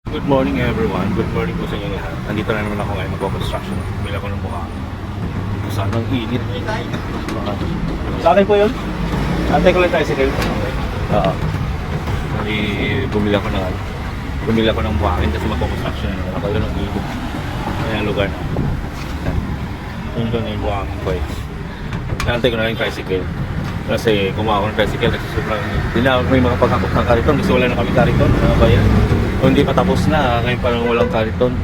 Good morning everyone. Good morning po sa inyo lahat. Nandito na naman ako ngayon magpo-construction. Bumili ako ng mukha. Ito sana ang init. Sa akin po yun. Antay ko lang tayo si Kyle. Oo. Bumili ako ng buhangin kasi magpo-construction. Nakakalo ng init. Kaya lugar na. Yun doon yung buhangin ko eh. Antay ko na lang yung tricycle. Kasi kumuha ako ng tricycle kasi sobrang hindi na may mga pagkakot ng kariton kasi wala na kami kariton. Ano ba yan? O hindi pa tapos na, ngayon parang walang kariton.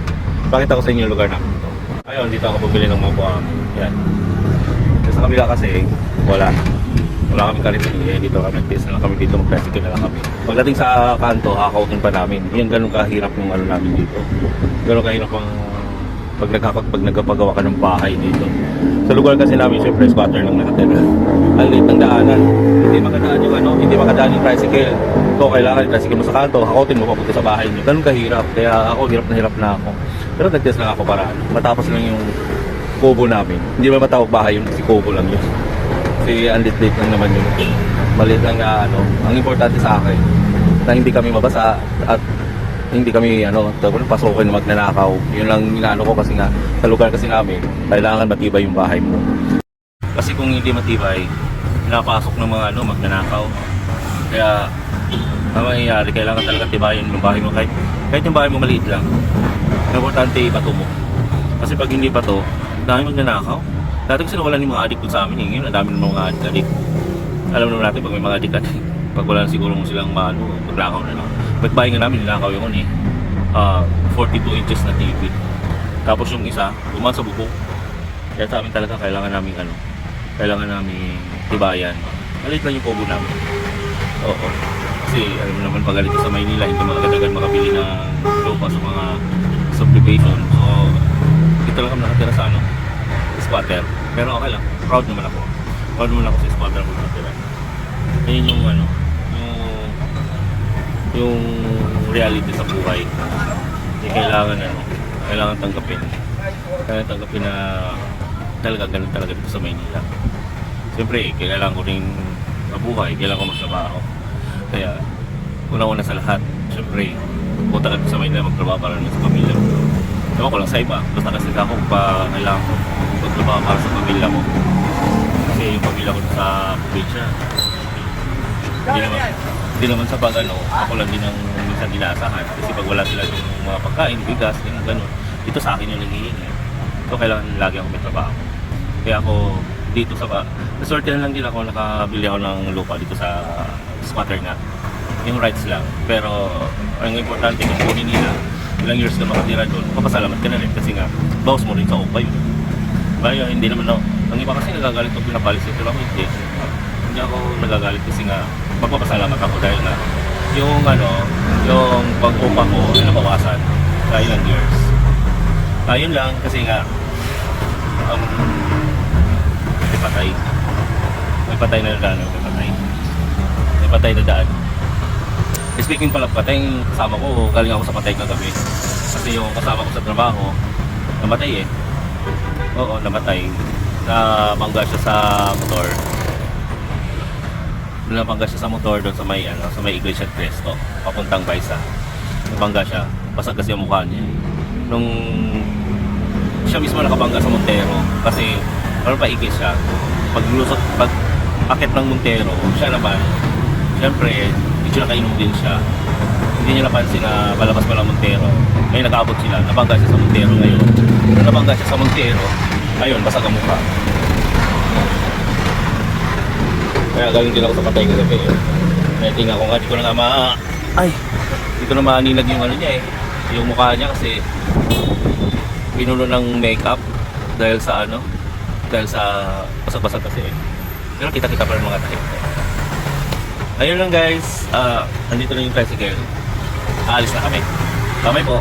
Pakita ko sa inyo yung lugar namin ito. Ayun, dito ako bumili ng mga buhangin. Yan. Sa kabila kasi, wala kami kariton. Eh, dito kami, nag-test na lang kami dito, mag-tricycle na lang kami. Pagdating sa kanto, hakautin pa namin. Yan, ganun kahirap yung ano namin dito. Ganun kahirap ang pag nagpagawa ka ng bahay dito. Sa lugar kasi namin, syempre, squatter lang nakatira. Ang liit ng daanan. Hindi makadaan yung hindi makadaan yung tricycle. So, kailangan yung tricycle mo sa kanto, hakotin mo papunta sa bahay niyo. Ganun kahirap. Kaya ako, hirap na ako. Pero nag-test lang ako para matapos lang yung kubo namin. Hindi ba matawag bahay yun kasi kubo lang yun. Kasi ang lit-lit lang naman yun. Maliit lang na Ang importante sa akin, na hindi kami mabasa at hindi kami pasukin na magnanakaw. Yun lang inaano ko kasi nga sa lugar kasi namin kailangan matibay yung bahay mo. Kasi kung hindi matibay, pinapasok ng mga magnanakaw. Kaya ang mangyayari, kailangan talaga tibayin yung bahay mo kahit yung bahay mo maliit lang. Importante ibato mo. Kasi pag hindi bato, dami magnanakaw. Dati kasi wala ng mga adik sa amin ngayon ang dami ng mga adik. Alam naman natin pag may mga adik pag wala siguro silang maglakaw na lang. Pagbahay nga namin, nilakaw yung 42 inches na TV. Tapos yung isa, sa bubong. Kaya sa amin talaga kailangan namin tibayan. Maliit lang yung kubo namin. Oo. Kasi alam mo naman pag alito sa Maynila, hindi magkadagan makabili ng lupa sa mga subdivision. So, dito lang kami nakatira sa squatter. Pero okay lang, proud naman ako. Proud naman ako sa squatter ko nakatira. Ayun yung reality sa buhay. Hindi kailangan tanggapin. Kailangan tanggapin na talaga ganun talaga dito sa Maynila. Siyempre, kailangan ko rin mabuhay, kailangan ko magtrabaho. Kaya, una-una sa lahat, siyempre, punta ka sa Maynila magtrabaho para naman sa pamilya mo. Ewan ko lang sa iba, basta kasi ako pa kailangan ko magtrabaho para sa pamilya mo. Kasi yung pamilya ko sa probinsya, hindi naman sa ako lang din ang minsan inaasahan. Kasi pag wala sila yung mga pagkain, bigas, gano'n, ito sa akin yung naghihingi. So kailangan lagi ako may trabaho. Kaya ako dito nasortihan lang din ako, nakabili ako ng lupa dito sa squatter nga. Yung rights lang. Pero ang importante kung kunin nila, ilang years ka makatira doon, papasalamat ka na rin kasi nga, bawas mo rin sa upa yun. Kaya hindi naman ang iba kasi nagagalit pag pinapalis ito lang, hindi ako nagagalit kasi nga magpapasalamat ako dahil nga yung pag-upa ko ay nabawasan sa ilang years. Ayun lang kasi nga may patay na daan, may patay na daan. Speaking pala patay, kasama ko galing ako sa patay kagabi kasi yung kasama ko sa trabaho namatay oo, namatay. Nabangga siya sa motor. Nabangga siya sa motor doon sa may Iglesia Cristo, papuntang Baisa. Nabangga siya, basag kasi ang mukha niya. Nung siya mismo nakabangga sa Montero, kasi paikis siya. Pag akit ng Montero, siya naman, syempre, medyo nakainom din siya. Hindi niya napansin na palabas pala Montero. Ngayon nag-aabot sila, nabangga siya sa Montero ngayon. Nung nabangga siya sa Montero, ayun, basag ang mukha. Kaya galing din ako sa patay kagabi. Kaya tingnan ko nga, di ko na maaninag yung niya yung mukha niya kasi pinuno ng makeup dahil sa basag-basag kasi Pero kita-kita pa rin mga takip. Ayun lang guys, nandito na yung tricycle. Aalis na kami. Bye po.